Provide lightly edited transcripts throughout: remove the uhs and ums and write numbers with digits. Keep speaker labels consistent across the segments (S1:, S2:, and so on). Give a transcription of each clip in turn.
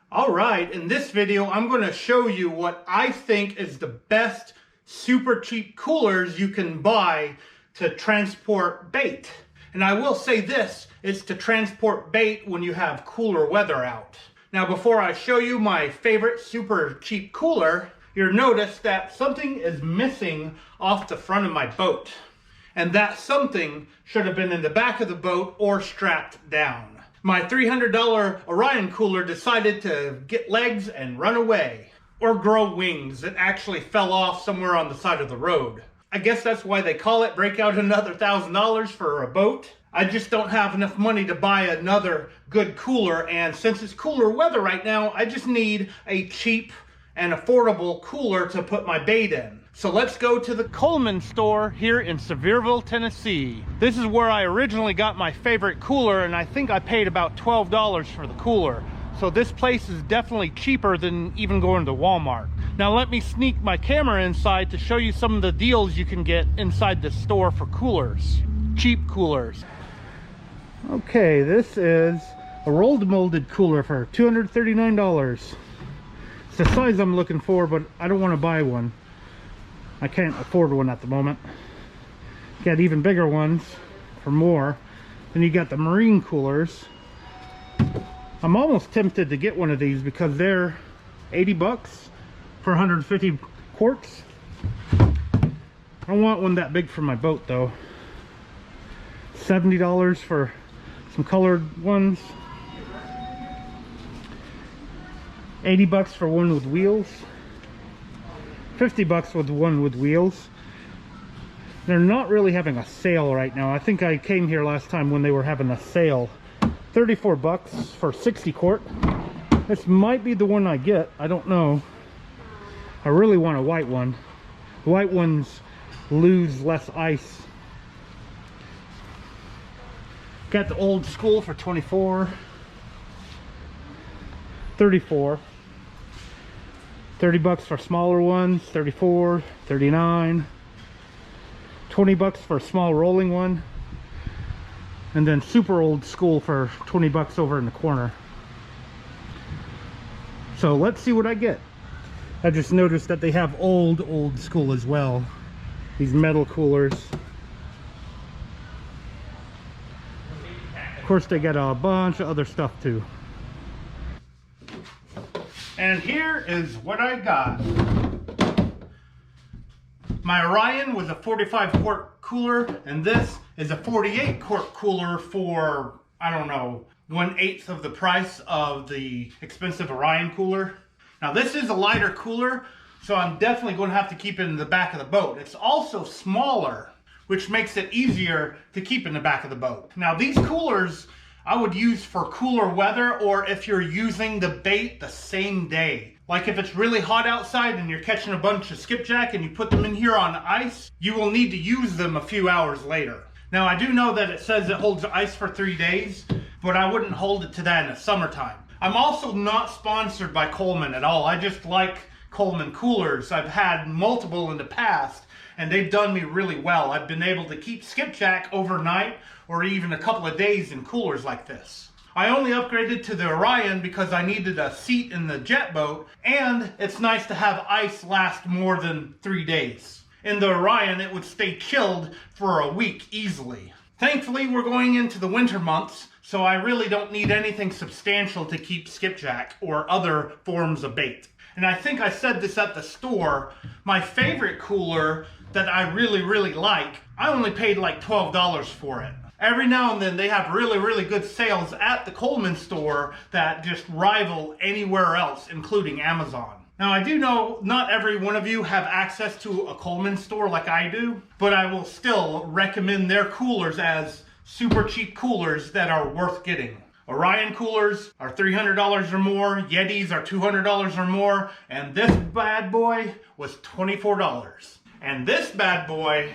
S1: Alright, in this video I'm going to show you what I think is the best super cheap coolers you can buy to transport bait. And I will say this, it's to transport bait when you have cooler weather out. Now before I show you my favorite super cheap cooler, you'll notice that something is missing off the front of my boat. And that something should have been in the back of the boat or strapped down. My $300 Orion Cooler decided to get legs and run away. Or grow wings. It actually fell off somewhere on the side of the road. I guess that's why they call it break out another $1,000 for a boat. I just don't have enough money to buy another good cooler, and since it's cooler weather right now, I just need a cheap and affordable cooler to put my bait in. So let's go to the Coleman store here in Sevierville, Tennessee. This is where I originally got my favorite cooler, and I think I paid about $12 for the cooler. So this place is definitely cheaper than even going to Walmart. Now let me sneak my camera inside to show you some of the deals you can get inside the store for coolers. Cheap coolers. Okay, this is a rolled molded cooler for $239. It's the size I'm looking for, but I don't want to buy one. I can't afford one at the moment. Got even bigger ones for more. Then you got the marine coolers. I'm almost tempted to get one of these because they're 80 bucks for 150 quarts. I don't want one that big for my boat though. $70 for some colored ones. 80 bucks for one with wheels. 50 bucks with one with wheels. They're not really having a sale right now. I think I came here last time when they were having a sale. 34 bucks for 60 quart. This might be the one I get. I don't know. I really want a white one. The white ones lose less ice. Got the old school for 24. 34. 30 bucks for smaller ones, 34, 39, 20 bucks for a small rolling one, and then super old school for 20 bucks over in the corner. So let's see what I get. I just noticed that they have old school as well. These metal coolers. Of course they got a bunch of other stuff too. And here is what I got. My Orion was a 45 quart cooler, and this is a 48 quart cooler for, I don't know, 1/8 of the price of the expensive Orion cooler. Now this is a lighter cooler, so I'm definitely going to have to keep it in the back of the boat. It's also smaller, which makes it easier to keep in the back of the boat. Now these coolers I would use for cooler weather, or if you're using the bait the same day. Like if it's really hot outside and you're catching a bunch of skipjack and you put them in here on ice, you will need to use them a few hours later. Now I do know that it says it holds ice for 3 days, but I wouldn't hold it to that in the summertime. I'm also not sponsored by Coleman at all. I just like Coleman coolers. I've had multiple in the past and they've done me really well. I've been able to keep skipjack overnight or even a couple of days in coolers like this. I only upgraded to the Orion because I needed a seat in the jet boat, and it's nice to have ice last more than 3 days. In the Orion, it would stay chilled for a week easily. Thankfully, we're going into the winter months, so I really don't need anything substantial to keep skipjack or other forms of bait. And I think I said this at the store, my favorite cooler that I really like, I only paid like $12 for it. Every now and then they have really good sales at the Coleman store that just rival anywhere else, including Amazon. Now I do know not every one of you have access to a Coleman store like I do, but I will still recommend their coolers as super cheap coolers that are worth getting. Orion coolers are $300 or more, Yetis are $200 or more, and this bad boy was $24. And this bad boy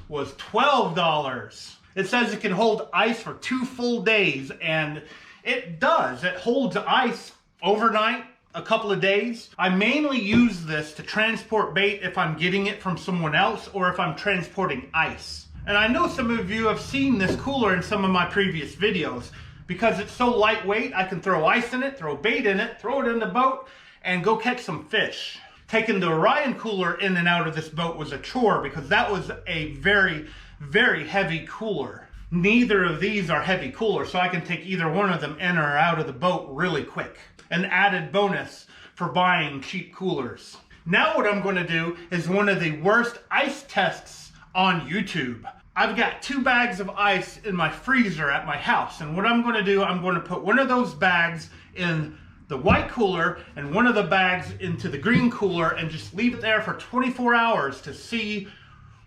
S1: was $12. It says it can hold ice for 2 full days, and it does. It holds ice overnight, a couple of days. I mainly use this to transport bait if I'm getting it from someone else or if I'm transporting ice. And I know some of you have seen this cooler in some of my previous videos because it's so lightweight. I can throw ice in it, throw bait in it, throw it in the boat, and go catch some fish. Taking the Orion Cooler in and out of this boat was a chore because that was a very, very heavy cooler. Neither of these are heavy coolers, so I can take either one of them in or out of the boat really quick. An added bonus for buying cheap coolers. Now what I'm going to do is one of the worst ice tests on YouTube. I've got 2 bags of ice in my freezer at my house, and what I'm going to do, I'm going to put one of those bags in the white cooler and one of the bags into the green cooler and just leave it there for 24 hours to see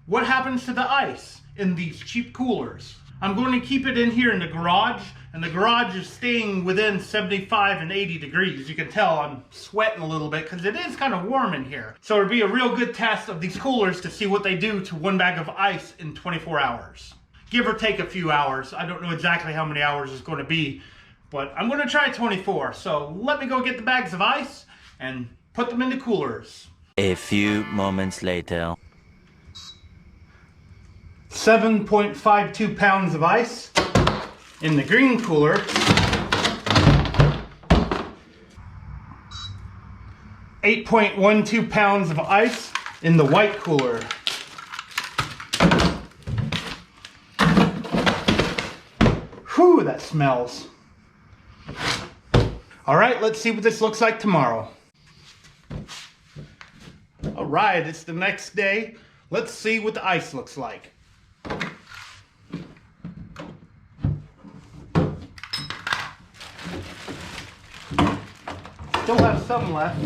S1: what happens to the ice in these cheap coolers. I'm going to keep it in here in the garage, and the garage is staying within 75 and 80 degrees. You can tell I'm sweating a little bit because it is kind of warm in here. So it'll be a real good test of these coolers to see what they do to 1 bag of ice in 24 hours. Give or take a few hours. I don't know exactly how many hours it's going to be, but I'm going to try 24. So let me go get the bags of ice and put them in the coolers.
S2: A few moments later.
S1: 7.52 pounds of ice in the green cooler. 8.12 pounds of ice in the white cooler. Whew, that smells. All right, let's see what this looks like tomorrow. All right, it's the next day. Let's see what the ice looks like. Still have some left.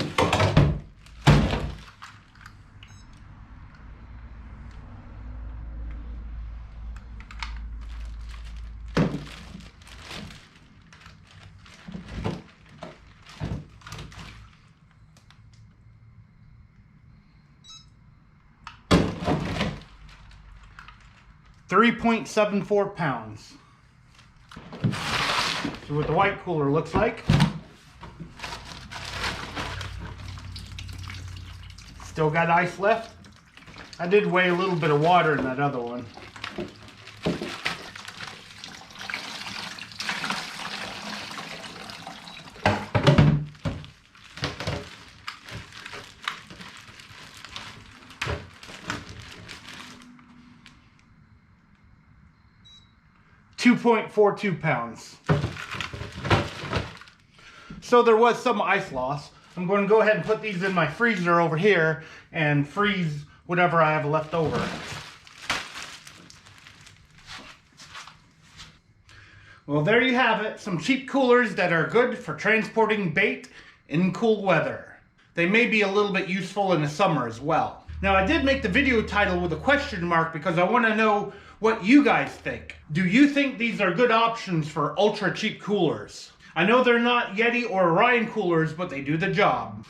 S1: $3.74 pounds. See what the white cooler looks like. Still got ice left. I did weigh a little bit of water in that other one. $2.42 pounds. So there was some ice loss. I'm going to go ahead and put these in my freezer over here and freeze whatever I have left over. Well, there you have it. Some cheap coolers that are good for transporting bait in cool weather. They may be a little bit useful in the summer as well. Now, I did make the video title with a question mark because I want to know what you guys think. Do you think these are good options for ultra cheap coolers? I know they're not Yeti or Orion coolers, but they do the job.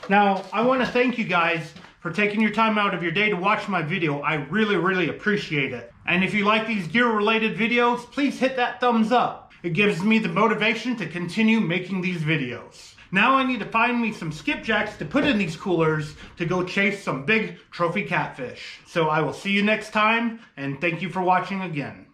S1: Now, I want to thank you guys for taking your time out of your day to watch my video. I really, really appreciate it. And if you like these gear-related videos, please hit that thumbs up. It gives me the motivation to continue making these videos. Now I need to find me some skipjacks to put in these coolers to go chase some big trophy catfish. So I will see you next time, and thank you for watching again.